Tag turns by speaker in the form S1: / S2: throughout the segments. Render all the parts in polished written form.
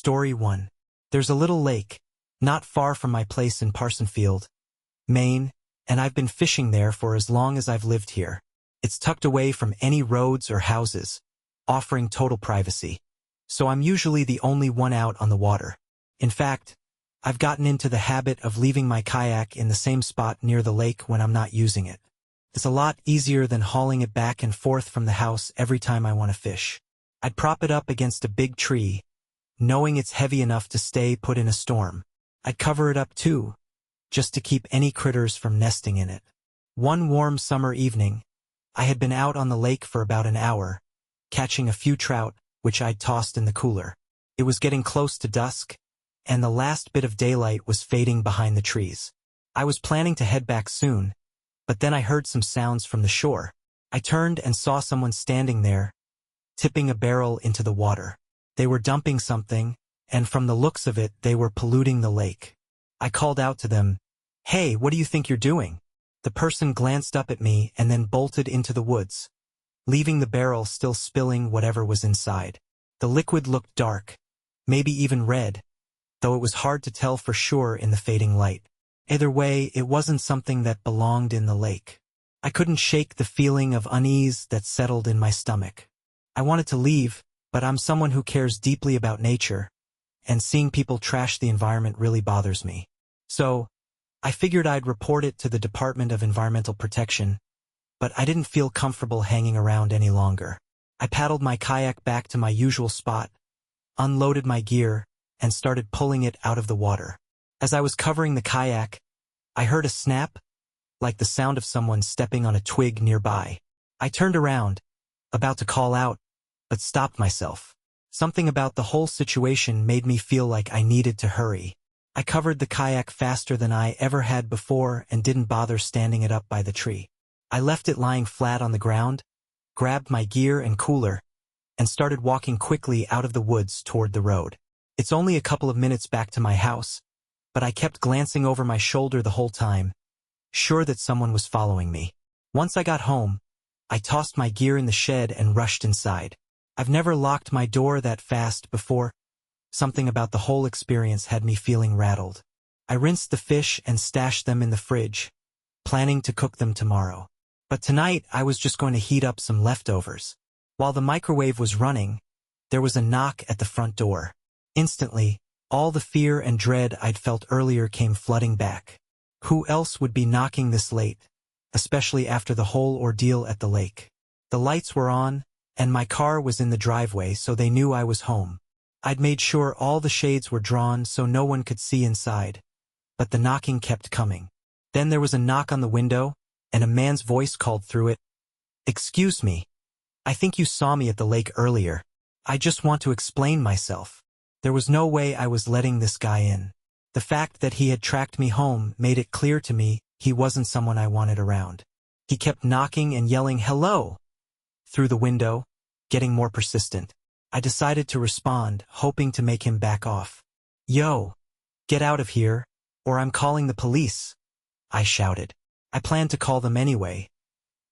S1: Story 1. There's a little lake, not far from my place in Parsonfield, Maine, and I've been fishing there for as long as I've lived here. It's tucked away from any roads or houses, offering total privacy. So I'm usually the only one out on the water. In fact, I've gotten into the habit of leaving my kayak in the same spot near the lake when I'm not using it. It's a lot easier than hauling it back and forth from the house every time I want to fish. I'd prop it up against a big tree, knowing it's heavy enough to stay put in a storm. I'd cover it up too, just to keep any critters from nesting in it. One warm summer evening, I had been out on the lake for about an hour, catching a few trout, which I'd tossed in the cooler. It was getting close to dusk, and the last bit of daylight was fading behind the trees. I was planning to head back soon, but then I heard some sounds from the shore. I turned and saw someone standing there, tipping a barrel into the water. They were dumping something, and from the looks of it, they were polluting the lake. I called out to them, "Hey, what do you think you're doing?" The person glanced up at me and then bolted into the woods, leaving the barrel still spilling whatever was inside. The liquid looked dark, maybe even red, though it was hard to tell for sure in the fading light. Either way, it wasn't something that belonged in the lake. I couldn't shake the feeling of unease that settled in my stomach. I wanted to leave, but I'm someone who cares deeply about nature, and seeing people trash the environment really bothers me. So, I figured I'd report it to the Department of Environmental Protection, but I didn't feel comfortable hanging around any longer. I paddled my kayak back to my usual spot, unloaded my gear, and started pulling it out of the water. As I was covering the kayak, I heard a snap, like the sound of someone stepping on a twig nearby. I turned around, about to call out, but stopped myself. Something about the whole situation made me feel like I needed to hurry. I covered the kayak faster than I ever had before and didn't bother standing it up by the tree. I left it lying flat on the ground, grabbed my gear and cooler, and started walking quickly out of the woods toward the road. It's only a couple of minutes back to my house, but I kept glancing over my shoulder the whole time, sure that someone was following me. Once I got home, I tossed my gear in the shed and rushed inside. I've never locked my door that fast before. Something about the whole experience had me feeling rattled. I rinsed the fish and stashed them in the fridge, planning to cook them tomorrow. But tonight I was just going to heat up some leftovers. While the microwave was running, there was a knock at the front door. Instantly, all the fear and dread I'd felt earlier came flooding back. Who else would be knocking this late, especially after the whole ordeal at the lake? The lights were on, and my car was in the driveway, so they knew I was home. I'd made sure all the shades were drawn so no one could see inside, but the knocking kept coming. Then there was a knock on the window, and a man's voice called through it. "Excuse me. I think you saw me at the lake earlier. I just want to explain myself." There was no way I was letting this guy in. The fact that he had tracked me home made it clear to me he wasn't someone I wanted around. He kept knocking and yelling "hello" through the window, getting more persistent. I decided to respond, hoping to make him back off. "Yo, get out of here, or I'm calling the police," I shouted. I planned to call them anyway,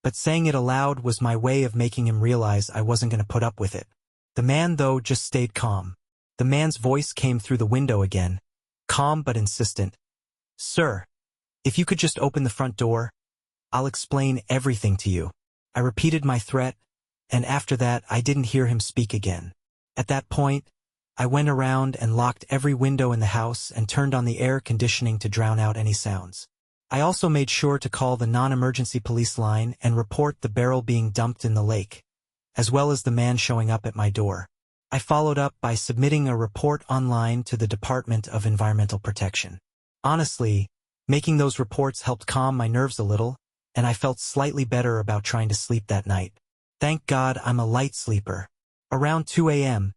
S1: but saying it aloud was my way of making him realize I wasn't going to put up with it. The man, though, just stayed calm. The man's voice came through the window again, calm but insistent. "Sir, if you could just open the front door, I'll explain everything to you." I repeated my threat, and after that I didn't hear him speak again. At that point, I went around and locked every window in the house and turned on the air conditioning to drown out any sounds. I also made sure to call the non-emergency police line and report the barrel being dumped in the lake, as well as the man showing up at my door. I followed up by submitting a report online to the Department of Environmental Protection. Honestly, making those reports helped calm my nerves a little, and I felt slightly better about trying to sleep that night. Thank God I'm a light sleeper. Around 2 a.m.,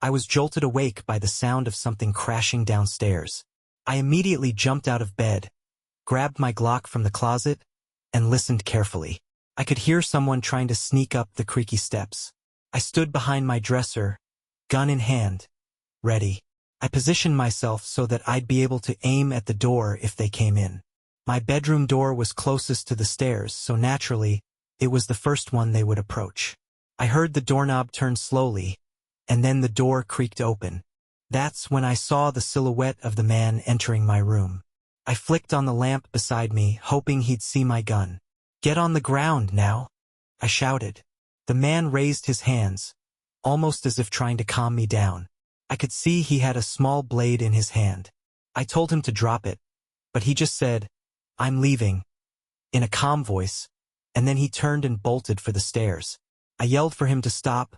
S1: I was jolted awake by the sound of something crashing downstairs. I immediately jumped out of bed, grabbed my Glock from the closet, and listened carefully. I could hear someone trying to sneak up the creaky steps. I stood behind my dresser, gun in hand, ready. I positioned myself so that I'd be able to aim at the door if they came in. My bedroom door was closest to the stairs, so naturally, it was the first one they would approach. I heard the doorknob turn slowly, and then the door creaked open. That's when I saw the silhouette of the man entering my room. I flicked on the lamp beside me, hoping he'd see my gun. "Get on the ground now," I shouted. The man raised his hands, almost as if trying to calm me down. I could see he had a small blade in his hand. I told him to drop it, but he just said, "I'm leaving," in a calm voice, and then he turned and bolted for the stairs. I yelled for him to stop,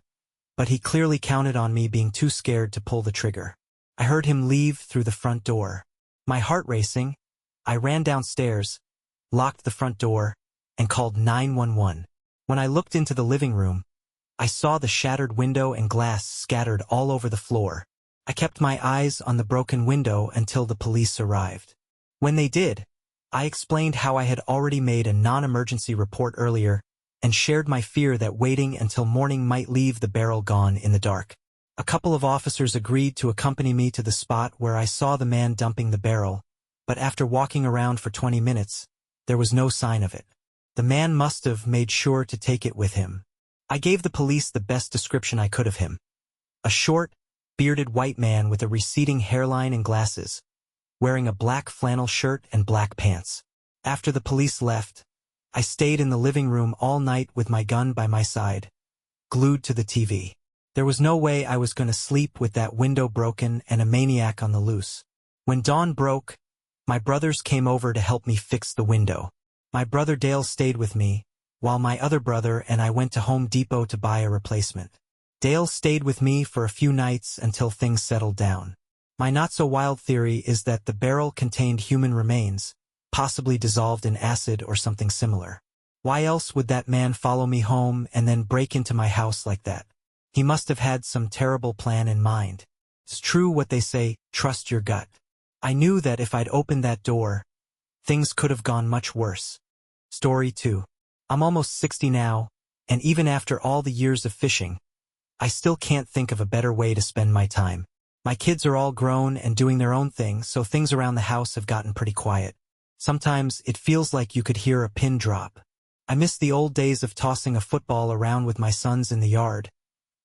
S1: but he clearly counted on me being too scared to pull the trigger. I heard him leave through the front door. My heart racing, I ran downstairs, locked the front door, and called 911. When I looked into the living room, I saw the shattered window and glass scattered all over the floor. I kept my eyes on the broken window until the police arrived. When they did, I explained how I had already made a non-emergency report earlier and shared my fear that waiting until morning might leave the barrel gone in the dark. A couple of officers agreed to accompany me to the spot where I saw the man dumping the barrel, but after walking around for 20 minutes, there was no sign of it. The man must have made sure to take it with him. I gave the police the best description I could of him. A short, bearded white man with a receding hairline and glasses, wearing a black flannel shirt and black pants. After the police left, I stayed in the living room all night with my gun by my side, glued to the TV. There was no way I was going to sleep with that window broken and a maniac on the loose. When dawn broke, my brothers came over to help me fix the window. My brother Dale stayed with me, while my other brother and I went to Home Depot to buy a replacement. Dale stayed with me for a few nights until things settled down. My not-so-wild theory is that the barrel contained human remains, possibly dissolved in acid or something similar. Why else would that man follow me home and then break into my house like that? He must have had some terrible plan in mind. It's true what they say, trust your gut. I knew that if I'd opened that door, things could have gone much worse. Story 2. I'm almost 60 now, and even after all the years of fishing, I still can't think of a better way to spend my time. My kids are all grown and doing their own thing, so things around the house have gotten pretty quiet. Sometimes it feels like you could hear a pin drop. I miss the old days of tossing a football around with my sons in the yard,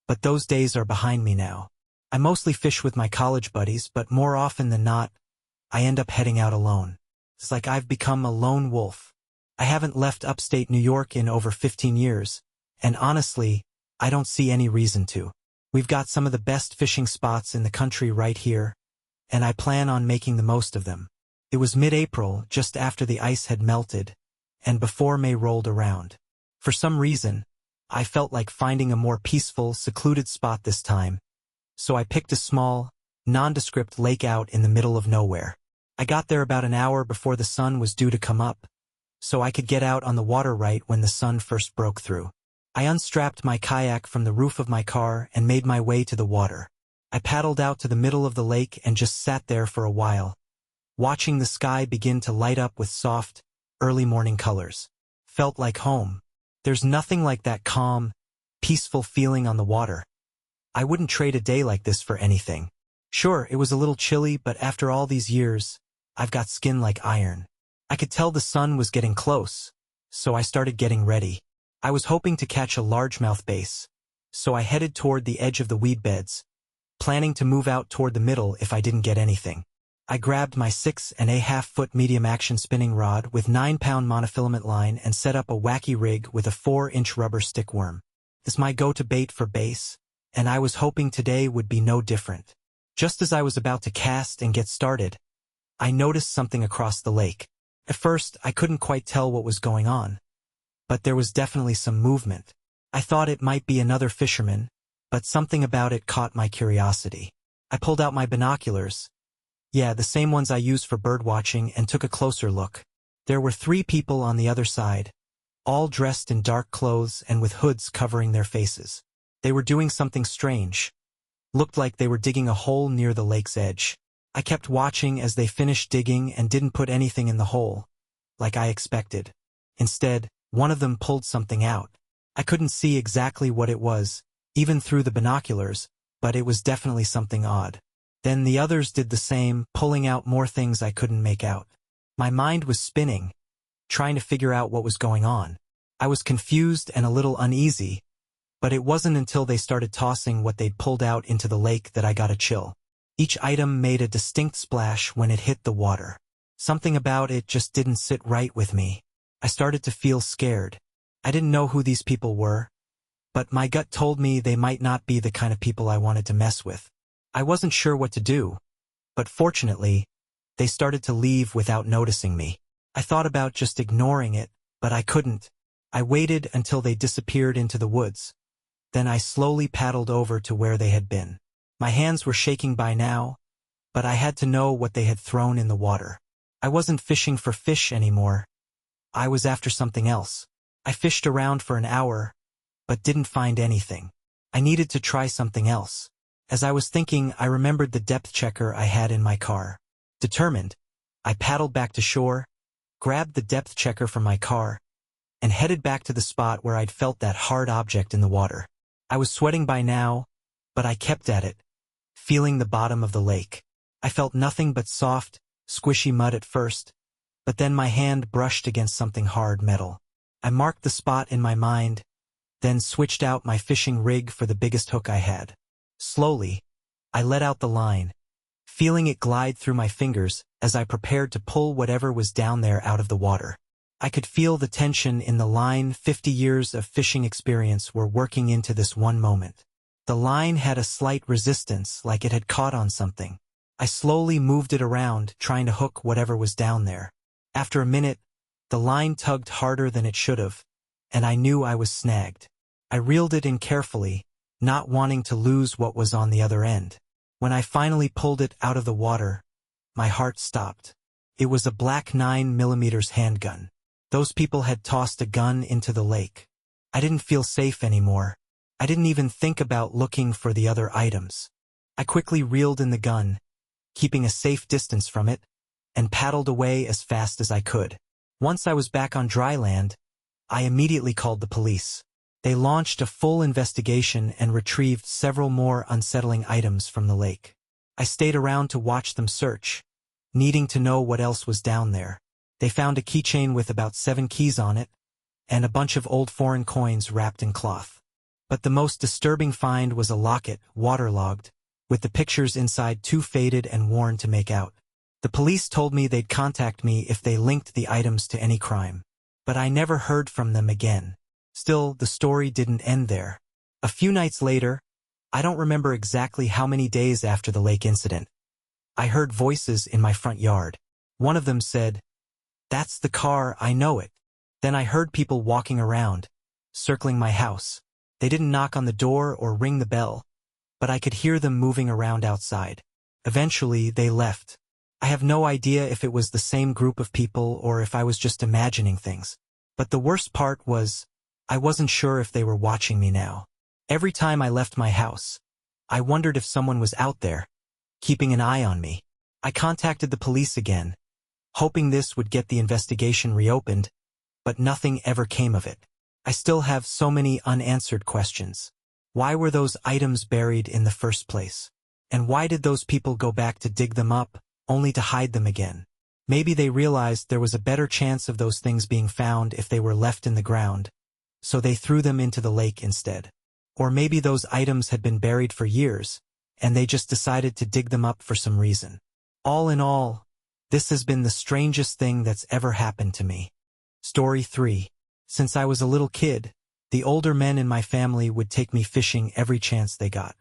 S1: but those days are behind me now. I mostly fish with my college buddies, but more often than not, I end up heading out alone. It's like I've become a lone wolf. I haven't left upstate New York in over 15 years, and honestly, I don't see any reason to. We've got some of the best fishing spots in the country right here, and I plan on making the most of them. It was mid-April, just after the ice had melted, and before May rolled around. For some reason, I felt like finding a more peaceful, secluded spot this time, so I picked a small, nondescript lake out in the middle of nowhere. I got there about an hour before the sun was due to come up, so I could get out on the water right when the sun first broke through. I unstrapped my kayak from the roof of my car and made my way to the water. I paddled out to the middle of the lake and just sat there for a while, watching the sky begin to light up with soft, early morning colors. Felt like home. There's nothing like that calm, peaceful feeling on the water. I wouldn't trade a day like this for anything. Sure, it was a little chilly, but after all these years, I've got skin like iron. I could tell the sun was getting close, so I started getting ready. I was hoping to catch a largemouth bass, so I headed toward the edge of the weed beds, planning to move out toward the middle if I didn't get anything. I grabbed my 6.5-foot medium-action spinning rod with 9-pound monofilament line and set up a wacky rig with a 4-inch rubber stickworm. It's my go-to bait for bass, and I was hoping today would be no different. Just as I was about to cast and get started, I noticed something across the lake. At first, I couldn't quite tell what was going on, but there was definitely some movement. I thought it might be another fisherman, but something about it caught my curiosity. I pulled out my binoculars, the same ones I use for birdwatching, and took a closer look. There were 3 people on the other side, all dressed in dark clothes and with hoods covering their faces. They were doing something strange. Looked like they were digging a hole near the lake's edge. I kept watching as they finished digging and didn't put anything in the hole, like I expected. Instead, one of them pulled something out. I couldn't see exactly what it was, even through the binoculars, but it was definitely something odd. Then the others did the same, pulling out more things I couldn't make out. My mind was spinning, trying to figure out what was going on. I was confused and a little uneasy, but it wasn't until they started tossing what they'd pulled out into the lake that I got a chill. Each item made a distinct splash when it hit the water. Something about it just didn't sit right with me. I started to feel scared. I didn't know who these people were, but my gut told me they might not be the kind of people I wanted to mess with. I wasn't sure what to do, but fortunately, they started to leave without noticing me. I thought about just ignoring it, but I couldn't. I waited until they disappeared into the woods. Then I slowly paddled over to where they had been. My hands were shaking by now, but I had to know what they had thrown in the water. I wasn't fishing for fish anymore. I was after something else. I fished around for an hour, but didn't find anything. I needed to try something else. As I was thinking, I remembered the depth checker I had in my car. Determined, I paddled back to shore, grabbed the depth checker from my car, and headed back to the spot where I'd felt that hard object in the water. I was sweating by now, but I kept at it, feeling the bottom of the lake. I felt nothing but soft, squishy mud at first, but then my hand brushed against something hard metal. I marked the spot in my mind, then switched out my fishing rig for the biggest hook I had. Slowly, I let out the line, feeling it glide through my fingers as I prepared to pull whatever was down there out of the water. I could feel the tension in the line. 50 years of fishing experience were working into this one moment. The line had a slight resistance, like it had caught on something. I slowly moved it around, trying to hook whatever was down there. After a minute, the line tugged harder than it should have, and I knew I was snagged. I reeled it in carefully, not wanting to lose what was on the other end. When I finally pulled it out of the water, my heart stopped. It was a black 9mm handgun. Those people had tossed a gun into the lake. I didn't feel safe anymore. I didn't even think about looking for the other items. I quickly reeled in the gun, keeping a safe distance from it, and paddled away as fast as I could. Once I was back on dry land, I immediately called the police. They launched a full investigation and retrieved several more unsettling items from the lake. I stayed around to watch them search, needing to know what else was down there. They found a keychain with about 7 keys on it, and a bunch of old foreign coins wrapped in cloth. But the most disturbing find was a locket, waterlogged, with the pictures inside too faded and worn to make out. The police told me they'd contact me if they linked the items to any crime. But I never heard from them again. Still, the story didn't end there. A few nights later, I don't remember exactly how many days after the lake incident, I heard voices in my front yard. One of them said, "That's the car, I know it." Then I heard people walking around, circling my house. They didn't knock on the door or ring the bell, but I could hear them moving around outside. Eventually, they left. I have no idea if it was the same group of people or if I was just imagining things. But the worst part was, I wasn't sure if they were watching me now. Every time I left my house, I wondered if someone was out there, keeping an eye on me. I contacted the police again, hoping this would get the investigation reopened, but nothing ever came of it. I still have so many unanswered questions. Why were those items buried in the first place? And why did those people go back to dig them up, only to hide them again? Maybe they realized there was a better chance of those things being found if they were left in the ground, so they threw them into the lake instead. Or maybe those items had been buried for years, and they just decided to dig them up for some reason. All in all, this has been the strangest thing that's ever happened to me. Story 3. Since I was a little kid, the older men in my family would take me fishing every chance they got.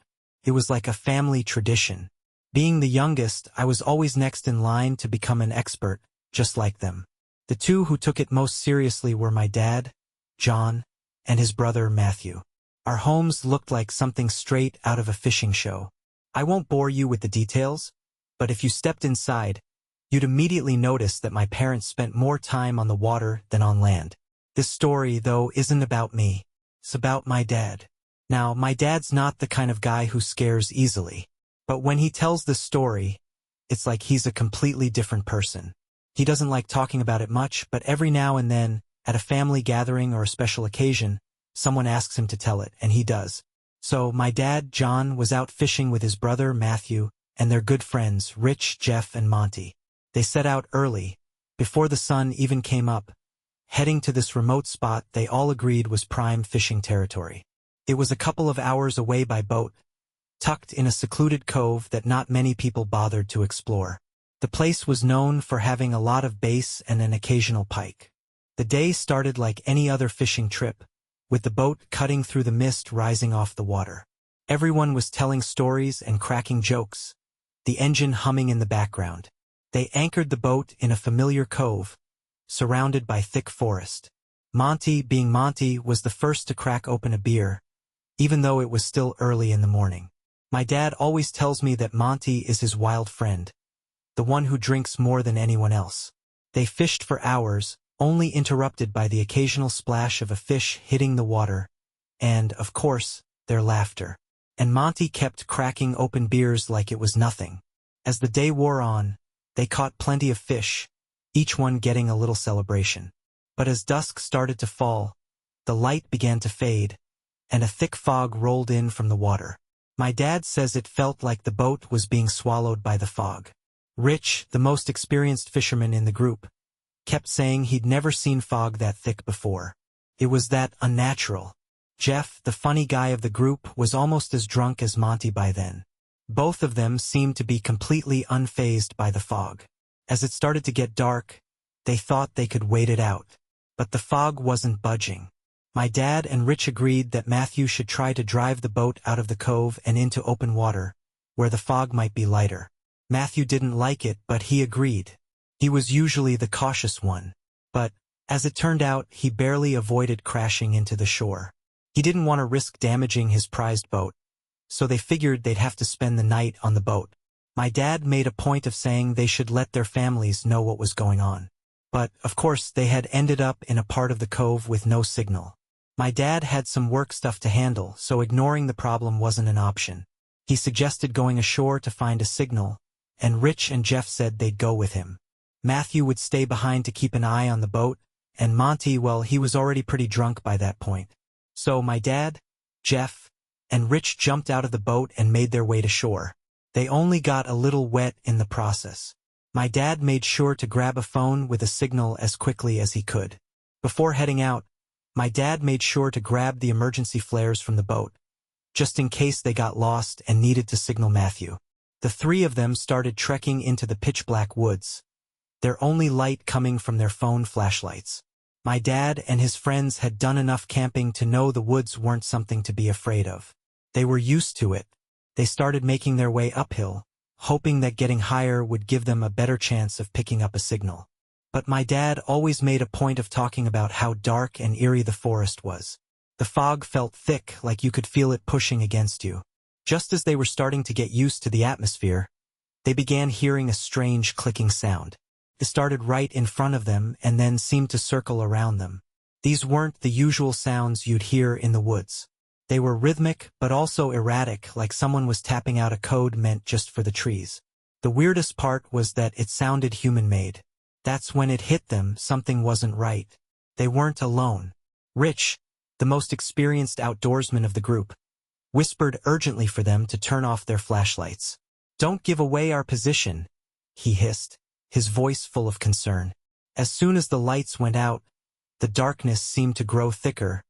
S1: It was like a family tradition. Being the youngest, I was always next in line to become an expert, just like them. The two who took it most seriously were my dad, John, and his brother Matthew. Our homes looked like something straight out of a fishing show. I won't bore you with the details, but if you stepped inside, you'd immediately notice that my parents spent more time on the water than on land. This story, though, isn't about me. It's about my dad. Now, my dad's not the kind of guy who scares easily. But when he tells this story, it's like he's a completely different person. He doesn't like talking about it much, but every now and then, at a family gathering or a special occasion, someone asks him to tell it, and he does. So, my dad, John, was out fishing with his brother, Matthew, and their good friends, Rich, Jeff, and Monty. They set out early, before the sun even came up, heading to this remote spot they all agreed was prime fishing territory. It was a couple of hours away by boat, tucked in a secluded cove that not many people bothered to explore. The place was known for having a lot of bass and an occasional pike. The day started like any other fishing trip, with the boat cutting through the mist rising off the water. Everyone was telling stories and cracking jokes, the engine humming in the background. They anchored the boat in a familiar cove, surrounded by thick forest. Monty, being Monty, was the first to crack open a beer, even though it was still early in the morning. My dad always tells me that Monty is his wild friend, the one who drinks more than anyone else. They fished for hours, only interrupted by the occasional splash of a fish hitting the water, and, of course, their laughter. And Monty kept cracking open beers like it was nothing. As the day wore on, they caught plenty of fish, each one getting a little celebration. But as dusk started to fall, the light began to fade, and a thick fog rolled in from the water. My dad says it felt like the boat was being swallowed by the fog. Rich, the most experienced fisherman in the group, kept saying he'd never seen fog that thick before. It was that unnatural. Jeff, the funny guy of the group, was almost as drunk as Monty by then. Both of them seemed to be completely unfazed by the fog. As it started to get dark, they thought they could wait it out. But the fog wasn't budging. My dad and Rich agreed that Matthew should try to drive the boat out of the cove and into open water, where the fog might be lighter. Matthew didn't like it, but he agreed. He was usually the cautious one. But, as it turned out, he barely avoided crashing into the shore. He didn't want to risk damaging his prized boat, so they figured they'd have to spend the night on the boat. My dad made a point of saying they should let their families know what was going on. But, of course, they had ended up in a part of the cove with no signal. My dad had some work stuff to handle, so ignoring the problem wasn't an option. He suggested going ashore to find a signal, and Rich and Jeff said they'd go with him. Matthew would stay behind to keep an eye on the boat, and Monty, well, he was already pretty drunk by that point. So my dad, Jeff, and Rich jumped out of the boat and made their way to shore. They only got a little wet in the process. My dad made sure to grab a phone with a signal as quickly as he could. Before heading out, my dad made sure to grab the emergency flares from the boat, just in case they got lost and needed to signal Matthew. The three of them started trekking into the pitch-black woods, their only light coming from their phone flashlights. My dad and his friends had done enough camping to know the woods weren't something to be afraid of. They were used to it. They started making their way uphill, hoping that getting higher would give them a better chance of picking up a signal. But my dad always made a point of talking about how dark and eerie the forest was. The fog felt thick, like you could feel it pushing against you. Just as they were starting to get used to the atmosphere, they began hearing a strange clicking sound. It started right in front of them and then seemed to circle around them. These weren't the usual sounds you'd hear in the woods. They were rhythmic, but also erratic, like someone was tapping out a code meant just for the trees. The weirdest part was that it sounded human-made. That's when it hit them, something wasn't right. They weren't alone. Rich, the most experienced outdoorsman of the group, whispered urgently for them to turn off their flashlights. "Don't give away our position," he hissed, his voice full of concern. As soon as the lights went out, the darkness seemed to grow thicker,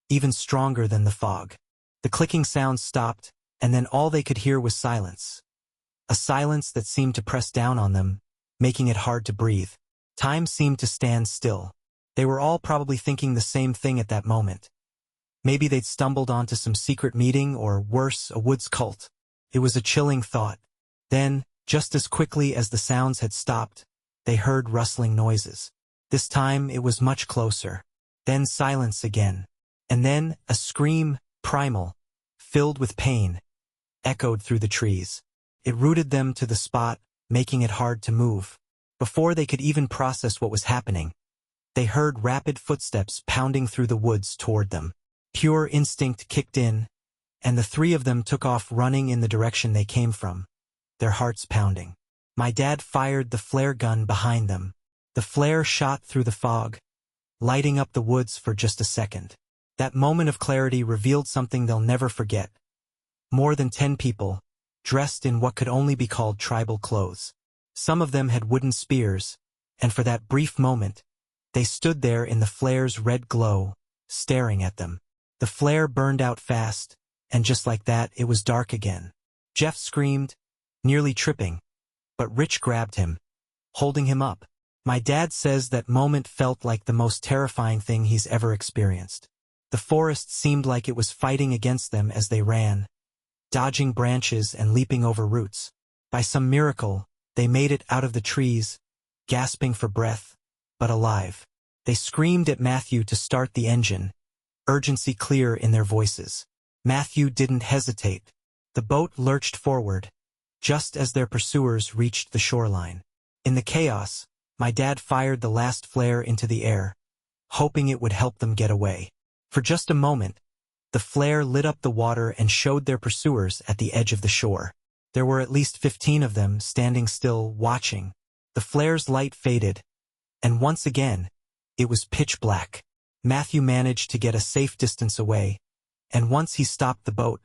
S1: even stronger than the fog. The clicking sounds stopped, and then all they could hear was silence. A silence that seemed to press down on them, making it hard to breathe. Time seemed to stand still. They were all probably thinking the same thing at that moment. Maybe they'd stumbled onto some secret meeting or, worse, a woods cult. It was a chilling thought. Then, just as quickly as the sounds had stopped, they heard rustling noises. This time it was much closer. Then silence again. And then a scream, primal, filled with pain, echoed through the trees. It rooted them to the spot, making it hard to move. Before they could even process what was happening, they heard rapid footsteps pounding through the woods toward them. Pure instinct kicked in, and the three of them took off running in the direction they came from, their hearts pounding. My dad fired the flare gun behind them. The flare shot through the fog, lighting up the woods for just a second. That moment of clarity revealed something they'll never forget. More than 10 people, dressed in what could only be called tribal clothes. Some of them had wooden spears, and for that brief moment, they stood there in the flare's red glow, staring at them. The flare burned out fast, and just like that, it was dark again. Jeff screamed, nearly tripping, but Rich grabbed him, holding him up. My dad says that moment felt like the most terrifying thing he's ever experienced. The forest seemed like it was fighting against them as they ran, dodging branches and leaping over roots. By some miracle, they made it out of the trees, gasping for breath, but alive. They screamed at Matthew to start the engine, urgency clear in their voices. Matthew didn't hesitate. The boat lurched forward, just as their pursuers reached the shoreline. In the chaos, my dad fired the last flare into the air, hoping it would help them get away. For just a moment, the flare lit up the water and showed their pursuers at the edge of the shore. There were at least 15 of them standing still, watching. The flare's light faded, and once again, it was pitch black. Matthew managed to get a safe distance away, and once he stopped the boat,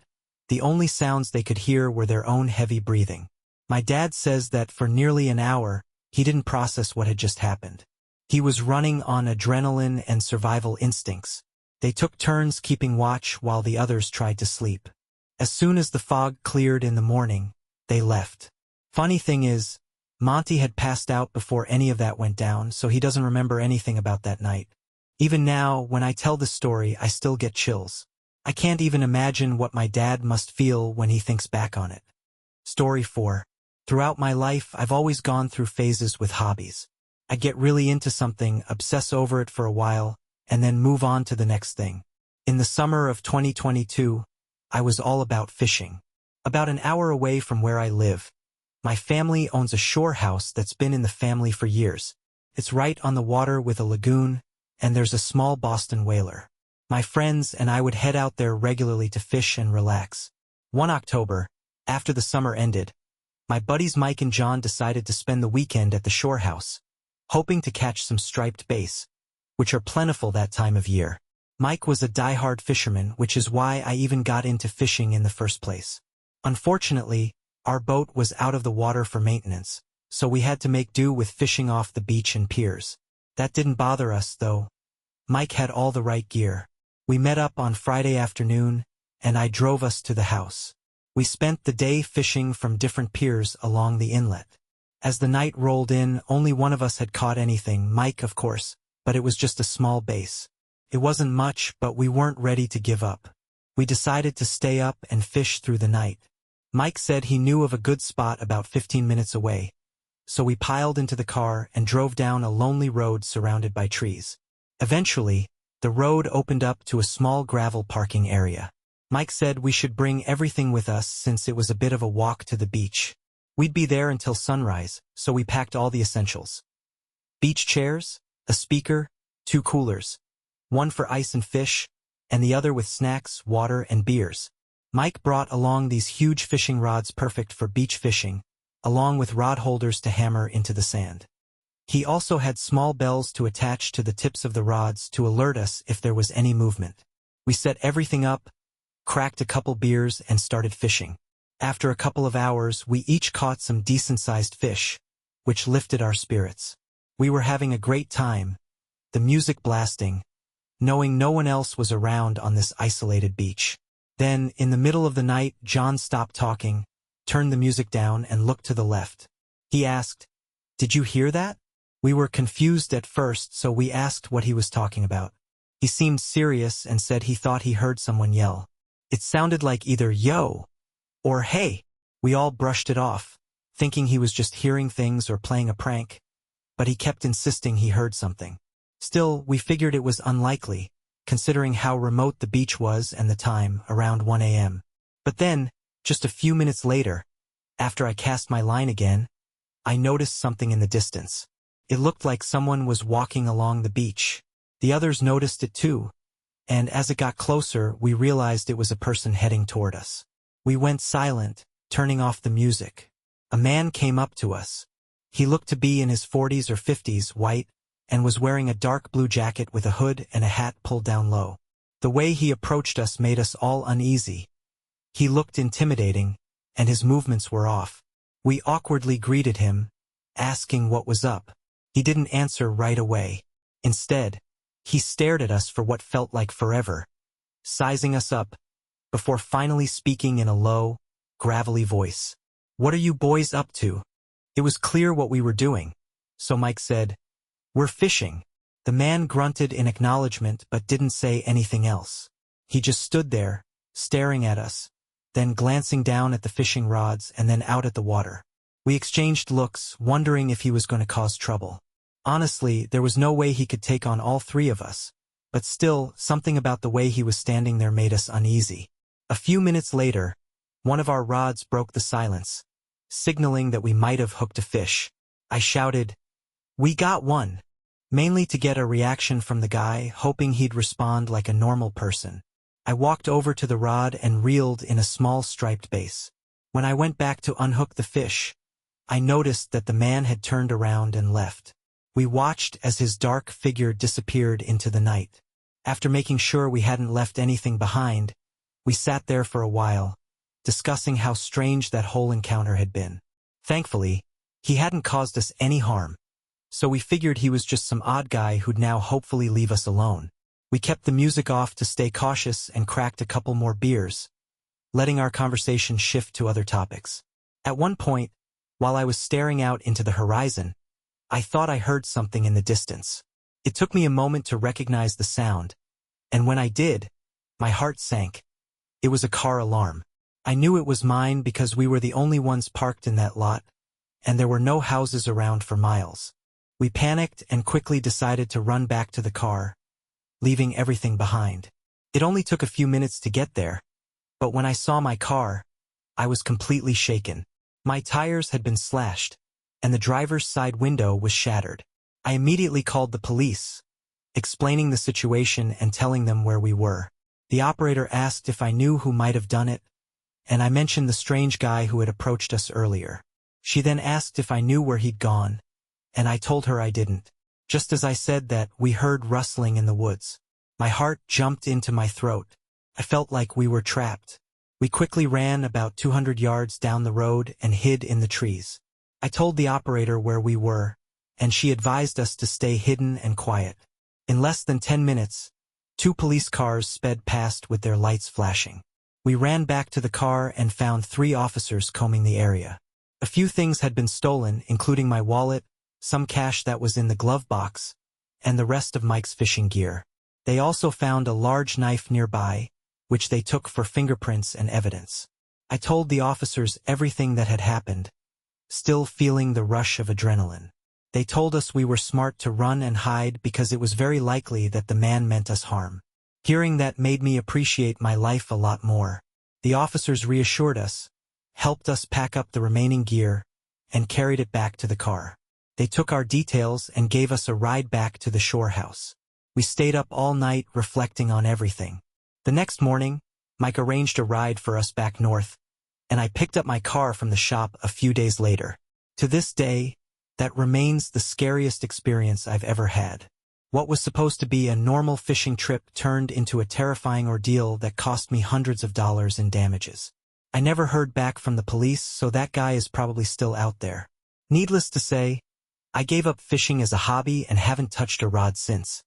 S1: the only sounds they could hear were their own heavy breathing. My dad says that for nearly an hour, he didn't process what had just happened. He was running on adrenaline and survival instincts. They took turns keeping watch while the others tried to sleep. As soon as the fog cleared in the morning, they left. Funny thing is, Monty had passed out before any of that went down, so he doesn't remember anything about that night. Even now, when I tell the story, I still get chills. I can't even imagine what my dad must feel when he thinks back on it. Story 4. Throughout my life, I've always gone through phases with hobbies. I get really into something, obsess over it for a while, and then move on to the next thing. In the summer of 2022, I was all about fishing. About an hour away from where I live, my family owns a shore house that's been in the family for years. It's right on the water with a lagoon, and there's a small Boston whaler. My friends and I would head out there regularly to fish and relax. One October, after the summer ended, my buddies Mike and John decided to spend the weekend at the shore house, hoping to catch some striped bass, which are plentiful that time of year. Mike was a die-hard fisherman, which is why I even got into fishing in the first place. Unfortunately, our boat was out of the water for maintenance, so we had to make do with fishing off the beach and piers. That didn't bother us, though. Mike had all the right gear. We met up on Friday afternoon, and I drove us to the house. We spent the day fishing from different piers along the inlet. As the night rolled in, only one of us had caught anything, Mike, of course, but it was just a small bass. It wasn't much, but we weren't ready to give up. We decided to stay up and fish through the night. Mike said he knew of a good spot about 15 minutes away, so we piled into the car and drove down a lonely road surrounded by trees. Eventually, the road opened up to a small gravel parking area. Mike said we should bring everything with us since it was a bit of a walk to the beach. We'd be there until sunrise, so we packed all the essentials. Beach chairs, a speaker, 2 coolers, one for ice and fish, and the other with snacks, water, and beers. Mike brought along these huge fishing rods perfect for beach fishing, along with rod holders to hammer into the sand. He also had small bells to attach to the tips of the rods to alert us if there was any movement. We set everything up, cracked a couple beers, and started fishing. After a couple of hours, we each caught some decent-sized fish, which lifted our spirits. We were having a great time, the music blasting, knowing no one else was around on this isolated beach. Then, in the middle of the night, John stopped talking, turned the music down, and looked to the left. He asked, "Did you hear that?" We were confused at first, so we asked what he was talking about. He seemed serious and said he thought he heard someone yell. It sounded like either "yo" or "hey." We all brushed it off, thinking he was just hearing things or playing a prank, but he kept insisting he heard something. Still, we figured it was unlikely, considering how remote the beach was and the time, around 1 a.m. But then, just a few minutes later, after I cast my line again, I noticed something in the distance. It looked like someone was walking along the beach. The others noticed it too, and as it got closer, we realized it was a person heading toward us. We went silent, turning off the music. A man came up to us. He looked to be in his 40s or 50s, white, and was wearing a dark blue jacket with a hood and a hat pulled down low. The way he approached us made us all uneasy. He looked intimidating, and his movements were off. We awkwardly greeted him, asking what was up. He didn't answer right away. Instead, he stared at us for what felt like forever, sizing us up, before finally speaking in a low, gravelly voice. "What are you boys up to?" It was clear what we were doing, so Mike said, "We're fishing." The man grunted in acknowledgement but didn't say anything else. He just stood there, staring at us, then glancing down at the fishing rods and then out at the water. We exchanged looks, wondering if he was going to cause trouble. Honestly, there was no way he could take on all three of us, but still, something about the way he was standing there made us uneasy. A few minutes later, one of our rods broke the silence, signaling that we might have hooked a fish. I shouted, "We got one!" mainly to get a reaction from the guy, hoping he'd respond like a normal person. I walked over to the rod and reeled in a small striped bass. When I went back to unhook the fish, I noticed that the man had turned around and left. We watched as his dark figure disappeared into the night. After making sure we hadn't left anything behind, we sat there for a while, discussing how strange that whole encounter had been. Thankfully, he hadn't caused us any harm, so we figured he was just some odd guy who'd now hopefully leave us alone. We kept the music off to stay cautious and cracked a couple more beers, letting our conversation shift to other topics. At one point, while I was staring out into the horizon, I thought I heard something in the distance. It took me a moment to recognize the sound, and when I did, my heart sank. It was a car alarm. I knew it was mine because we were the only ones parked in that lot, and there were no houses around for miles. We panicked and quickly decided to run back to the car, leaving everything behind. It only took a few minutes to get there, but when I saw my car, I was completely shaken. My tires had been slashed, and the driver's side window was shattered. I immediately called the police, explaining the situation and telling them where we were. The operator asked if I knew who might have done it, and I mentioned the strange guy who had approached us earlier. She then asked if I knew where he'd gone, and I told her I didn't. Just as I said that, we heard rustling in the woods. My heart jumped into my throat. I felt like we were trapped. We quickly ran about 200 yards down the road and hid in the trees. I told the operator where we were, and she advised us to stay hidden and quiet. In less than 10 minutes, 2 police cars sped past with their lights flashing. We ran back to the car and found 3 officers combing the area. A few things had been stolen, including my wallet, some cash that was in the glove box, and the rest of Mike's fishing gear. They also found a large knife nearby, which they took for fingerprints and evidence. I told the officers everything that had happened, still feeling the rush of adrenaline. They told us we were smart to run and hide because it was very likely that the man meant us harm. Hearing that made me appreciate my life a lot more. The officers reassured us, helped us pack up the remaining gear, and carried it back to the car. They took our details and gave us a ride back to the shore house. We stayed up all night reflecting on everything. The next morning, Mike arranged a ride for us back north, and I picked up my car from the shop a few days later. To this day, that remains the scariest experience I've ever had. What was supposed to be a normal fishing trip turned into a terrifying ordeal that cost me hundreds of dollars in damages. I never heard back from the police, so that guy is probably still out there. Needless to say, I gave up fishing as a hobby and haven't touched a rod since.